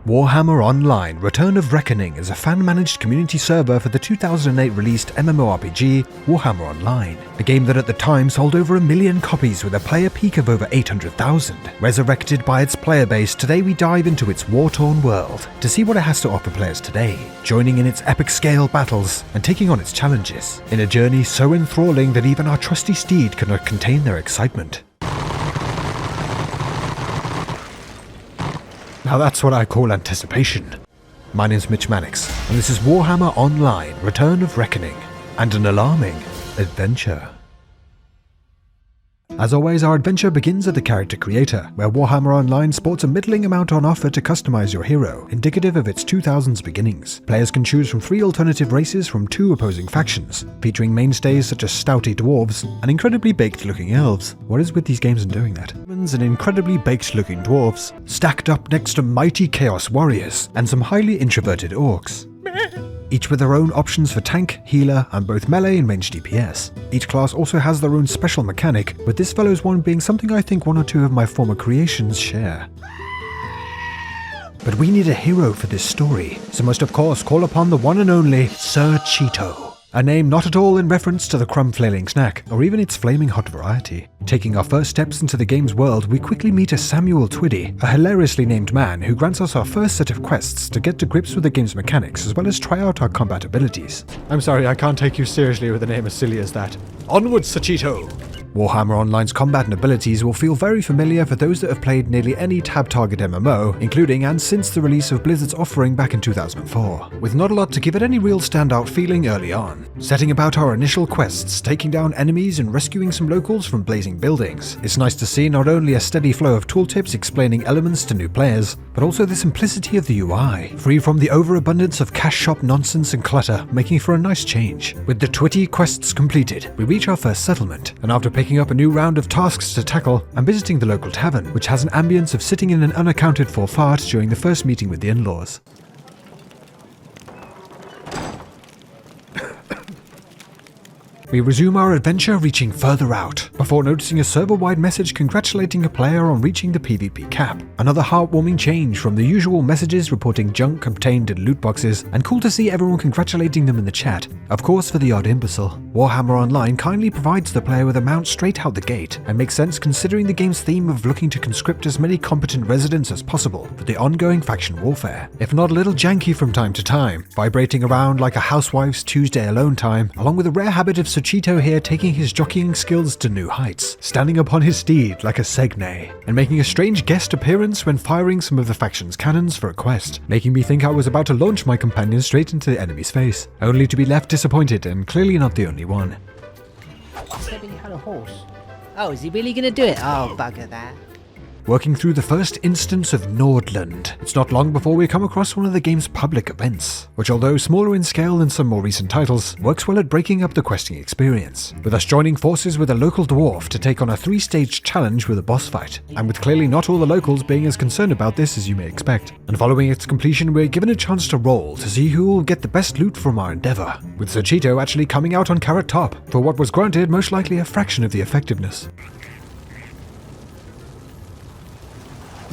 Warhammer Online Return of Reckoning is a fan-managed community server for the 2008 released mmorpg Warhammer Online, a game that at the time sold over 1 million copies with a player peak of over 800,000. Resurrected by its player base, today we dive into its war-torn world to see what it has to offer players today, joining in its epic-scale battles and taking on its challenges, in a journey so enthralling that even our trusty steed cannot contain their excitement. Now that's what I call anticipation. My name's Mitch Mannix, and this is Warhammer Online Return of Reckoning, and an alarming adventure. As always, our adventure begins at the character creator, where Warhammer Online sports a middling amount on offer to customize your hero, indicative of its 2000s beginnings. Players can choose from 3 alternative races from 2 opposing factions, featuring mainstays such as stouty dwarves and incredibly baked-looking elves. What is with these games and doing that? Humans and incredibly baked-looking dwarves, stacked up next to mighty chaos warriors, and some highly introverted orcs. Each with their own options for tank, healer, and both melee and ranged DPS. Each class also has their own special mechanic, with this fellow's one being something I think 1 or 2 of my former creations share. But we need a hero for this story, so must of course call upon the one and only Sir Cheeto. A name not at all in reference to the crumb-flailing snack, or even its flaming hot variety. Taking our first steps into the game's world, we quickly meet a Samuel Twiddy, a hilariously named man who grants us our first set of quests to get to grips with the game's mechanics as well as try out our combat abilities. I'm sorry, I can't take you seriously with a name as silly as that. Onwards, Sir Cheeto! Warhammer Online's combat and abilities will feel very familiar for those that have played nearly any tab target MMO, including and since the release of Blizzard's offering back in 2004, with not a lot to give it any real standout feeling early on. Setting about our initial quests, taking down enemies and rescuing some locals from blazing buildings, it's nice to see not only a steady flow of tooltips explaining elements to new players, but also the simplicity of the UI, free from the overabundance of cash shop nonsense and clutter, making for a nice change. With the Twitty quests completed, we reach our first settlement, and after picking up a new round of tasks to tackle, I'm visiting the local tavern, which has an ambience of sitting in an unaccounted for fart during the first meeting with the in-laws. We resume our adventure, reaching further out, before noticing a server-wide message congratulating a player on reaching the PvP cap. Another heartwarming change from the usual messages reporting junk obtained in loot boxes, and cool to see everyone congratulating them in the chat. Of course, for the odd imbecile. Warhammer Online kindly provides the player with a mount straight out the gate, and makes sense considering the game's theme of looking to conscript as many competent residents as possible for the ongoing faction warfare. If not a little janky from time to time, vibrating around like a housewife's Tuesday alone time, along with a rare habit of Cheeto here taking his jockeying skills to new heights, standing upon his steed like a Segne, and making a strange guest appearance when firing some of the faction's cannons for a quest, making me think I was about to launch my companion straight into the enemy's face, only to be left disappointed, and clearly not the only one. He said he had a horse. Oh, is he really gonna do it? Oh, bugger that. Working through the first instance of Nordland, it's not long before we come across one of the game's public events, which although smaller in scale than some more recent titles, works well at breaking up the questing experience, with us joining forces with a local dwarf to take on a 3-stage challenge with a boss fight, and with clearly not all the locals being as concerned about this as you may expect. And following its completion, we're given a chance to roll to see who will get the best loot from our endeavour, with Sir Cheeto actually coming out on carrot top, for what was granted most likely a fraction of the effectiveness.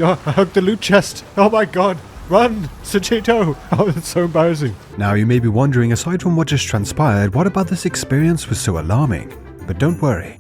Oh, I hugged the loot chest. Oh my god. Run, Sir Cheeto. Oh, that's so embarrassing. Now you may be wondering, aside from what just transpired, what about this experience was so alarming? But don't worry,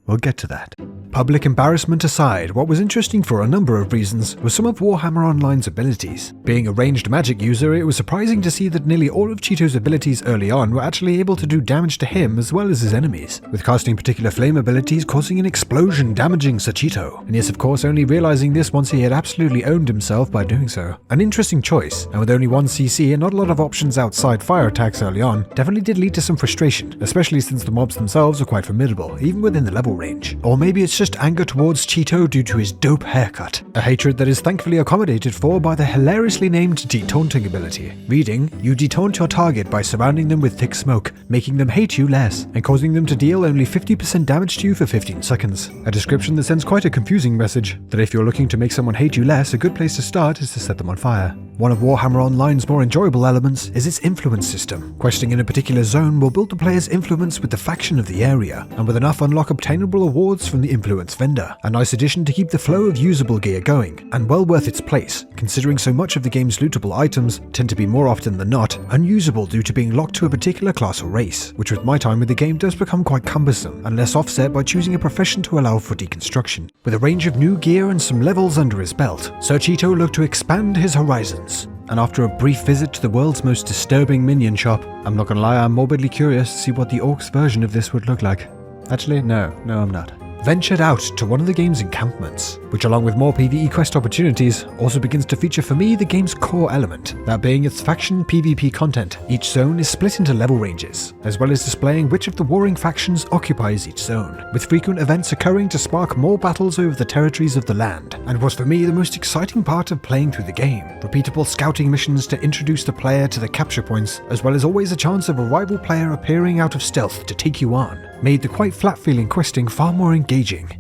we'll get to that. Public embarrassment aside, what was interesting for a number of reasons was some of Warhammer Online's abilities. Being a ranged magic user, it was surprising to see that nearly all of Cheeto's abilities early on were actually able to do damage to him as well as his enemies, with casting particular flame abilities causing an explosion damaging Sir Cheeto, and yes of course only realizing this once he had absolutely owned himself by doing so. An interesting choice, and with only 1 CC and not a lot of options outside fire attacks early on, definitely did lead to some frustration, especially since the mobs themselves are quite formidable, even within the level range. Or maybe it's just anger towards Cheeto due to his dope haircut, a hatred that is thankfully accommodated for by the hilariously named detaunting ability. Reading, you detaunt your target by surrounding them with thick smoke, making them hate you less, and causing them to deal only 50% damage to you for 15 seconds. A description that sends quite a confusing message, that if you're looking to make someone hate you less, a good place to start is to set them on fire. One of Warhammer Online's more enjoyable elements is its influence system. Questing in a particular zone will build the player's influence with the faction of the area, and with enough unlock obtainable awards from the influence vendor. A nice addition to keep the flow of usable gear going, and well worth its place, considering so much of the game's lootable items tend to be more often than not unusable due to being locked to a particular class or race, which with my time with the game does become quite cumbersome, unless offset by choosing a profession to allow for deconstruction. With a range of new gear and some levels under his belt, Sir Cheeto looked to expand his horizons. And after a brief visit to the world's most disturbing minion shop, I'm not gonna lie, I'm morbidly curious to see what the Orcs version of this would look like. Actually, no, I'm not. Ventured out to one of the game's encampments, which along with more PvE quest opportunities, also begins to feature for me the game's core element, that being its faction PvP content. Each zone is split into level ranges, as well as displaying which of the warring factions occupies each zone, with frequent events occurring to spark more battles over the territories of the land, and was for me the most exciting part of playing through the game. Repeatable scouting missions to introduce the player to the capture points, as well as always a chance of a rival player appearing out of stealth to take you on, made the quite flat-feeling questing far more engaging,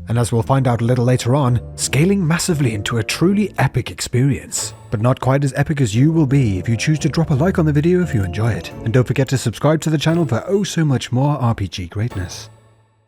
and as we'll find out a little later on, scaling massively into a truly epic experience. But not quite as epic as you will be if you choose to drop a like on the video if you enjoy it, and don't forget to subscribe to the channel for oh so much more RPG greatness.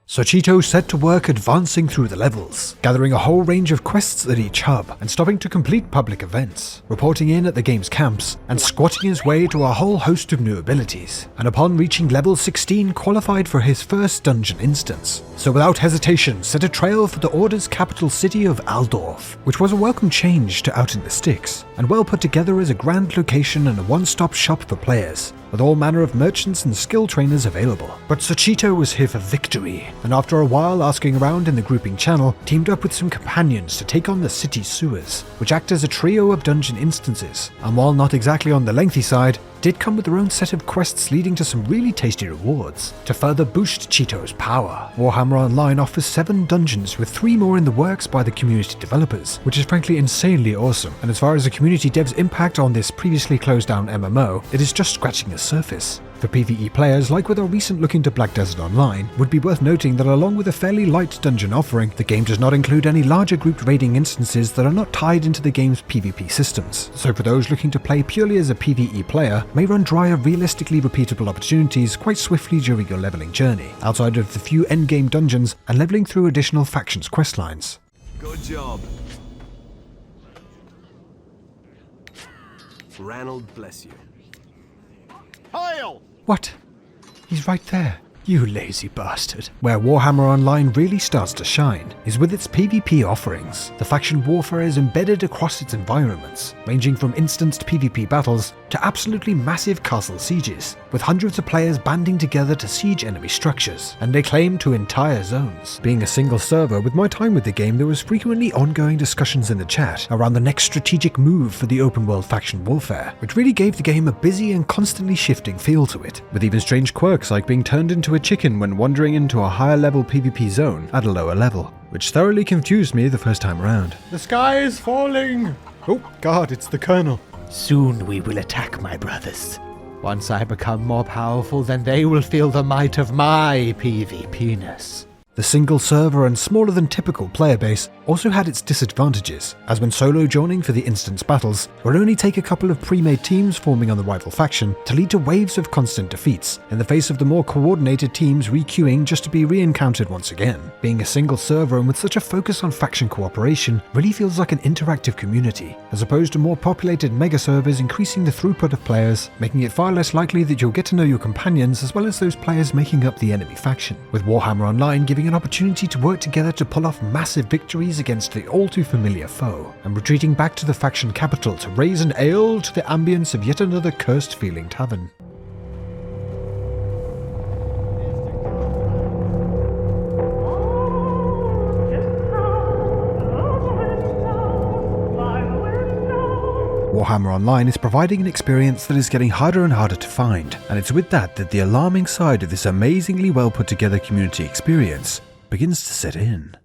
Sir Cheeto set to work advancing through the levels, gathering a whole range of quests at each hub, and stopping to complete public events, reporting in at the game's camps, and squatting his way to a whole host of new abilities, and upon reaching level 16 qualified for his first dungeon instance. So without hesitation set a trail for the Order's capital city of Aldorf, which was a welcome change to out in the sticks, and well put together as a grand location and a one-stop shop for players, with all manner of merchants and skill trainers available. But Sir Cheeto was here for victory, and after a while asking around in the grouping channel, teamed up with some companions to take on the city sewers, which act as a trio of dungeon instances, and while not exactly on the lengthy side, did come with their own set of quests leading to some really tasty rewards. To further boost Cheeto's power, Warhammer Online offers 7 dungeons with 3 more in the works by the community developers, which is frankly insanely awesome, and as far as the community dev's impact on this previously closed down MMO, it is just scratching the surface. For PvE players, like with our recent look into Black Desert Online, would be worth noting that along with a fairly light dungeon offering, the game does not include any larger grouped raiding instances that are not tied into the game's PvP systems. So for those looking to play purely as a PvE player, may run dry of realistically repeatable opportunities quite swiftly during your leveling journey, outside of the few endgame dungeons and leveling through additional factions questlines. Good job. Ranald bless you. Hail! What? He's right there. You lazy bastard. Where Warhammer Online really starts to shine is with its PvP offerings. The faction warfare is embedded across its environments, ranging from instanced PvP battles to absolutely massive castle sieges, with hundreds of players banding together to siege enemy structures, and they claim to entire zones. Being a single server, with my time with the game, there was frequently ongoing discussions in the chat around the next strategic move for the open world faction warfare, which really gave the game a busy and constantly shifting feel to it, with even strange quirks like being turned into a chicken when wandering into a higher level PvP zone at a lower level, which thoroughly confused me the first time around. The sky is falling! Oh god, it's the Colonel. Soon we will attack, my brothers. Once I become more powerful, then they will feel the might of my PvP-ness. The single server and smaller than typical player base also had its disadvantages, as when solo joining for the instance battles would only take a couple of pre-made teams forming on the rival faction to lead to waves of constant defeats, in the face of the more coordinated teams re-queuing just to be re-encountered once again. Being a single server and with such a focus on faction cooperation really feels like an interactive community, as opposed to more populated mega servers increasing the throughput of players, making it far less likely that you'll get to know your companions as well as those players making up the enemy faction, with Warhammer Online giving an opportunity to work together to pull off massive victories against the all-too-familiar foe, and retreating back to the faction capital to raise an ale to the ambience of yet another cursed-feeling tavern. Warhammer Online is providing an experience that is getting harder and harder to find, and it's with that the alarming side of this amazingly well put together community experience begins to set in.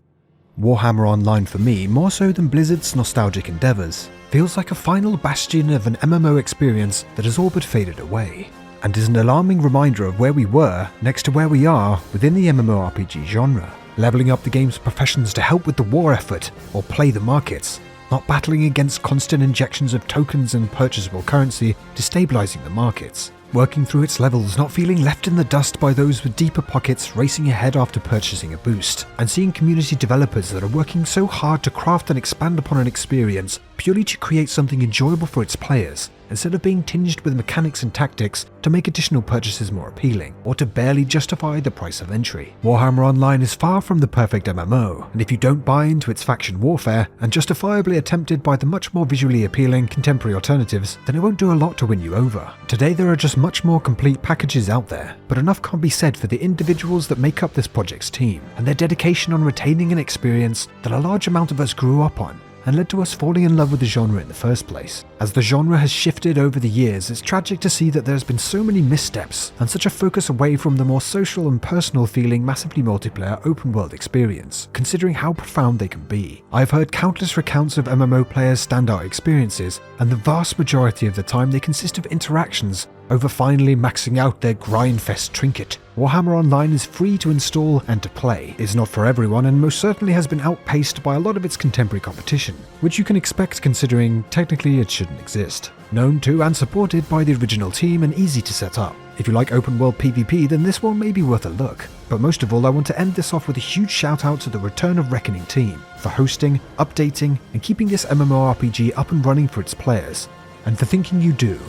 Warhammer Online for me, more so than Blizzard's nostalgic endeavours, feels like a final bastion of an MMO experience that has all but faded away, and is an alarming reminder of where we were next to where we are within the MMORPG genre, levelling up the game's professions to help with the war effort or play the markets, not battling against constant injections of tokens and purchasable currency, destabilizing the markets. Working through its levels, not feeling left in the dust by those with deeper pockets racing ahead after purchasing a boost, and seeing community developers that are working so hard to craft and expand upon an experience purely to create something enjoyable for its players, instead of being tinged with mechanics and tactics to make additional purchases more appealing, or to barely justify the price of entry. Warhammer Online is far from the perfect MMO, and if you don't buy into its faction warfare, and justifiably attempted by the much more visually appealing contemporary alternatives, then it won't do a lot to win you over. Today there are just much more complete packages out there, but enough can't be said for the individuals that make up this project's team, and their dedication on retaining an experience that a large amount of us grew up on, and led to us falling in love with the genre in the first place. As the genre has shifted over the years, it's tragic to see that there's been so many missteps and such a focus away from the more social and personal feeling massively multiplayer open world experience, considering how profound they can be. I've heard countless recounts of MMO players' standout experiences, and the vast majority of the time they consist of interactions over finally maxing out their grindfest trinket. Warhammer Online is free to install and to play, is not for everyone, and most certainly has been outpaced by a lot of its contemporary competition, which you can expect considering technically it shouldn't exist. Known to and supported by the original team and easy to set up. If you like open world PvP, then this one may be worth a look. But most of all, I want to end this off with a huge shout out to the Return of Reckoning team for hosting, updating, and keeping this MMORPG up and running for its players, and for thinking you do,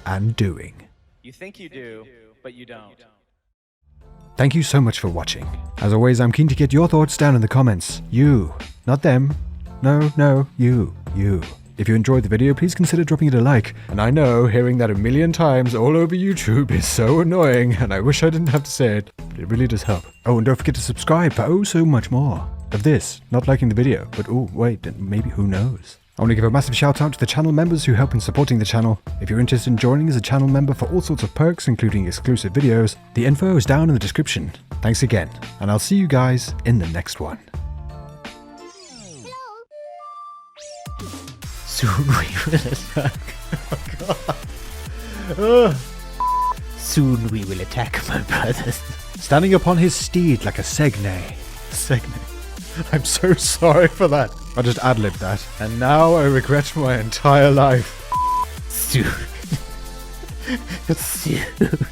and doing. You think you do, but you don't. Thank you so much for watching. As always, I'm keen to get your thoughts down in the comments. You, not them. No, you. If you enjoyed the video, please consider dropping it a like. And I know, hearing that a million times all over YouTube is so annoying, and I wish I didn't have to say it, but it really does help. Oh, and don't forget to subscribe for oh so much more of this. Not liking the video, but oh wait, maybe who knows. I want to give a massive shout out to the channel members who help in supporting the channel. If you're interested in joining as a channel member for all sorts of perks, including exclusive videos, the info is down in the description. Thanks again, and I'll see you guys in the next one. Soon we will attack. Oh God. Soon we will attack, my brothers. Standing upon his steed like a Segne. I'm so sorry for that. I just ad-libbed that. And now I regret my entire life. Soon. Soon.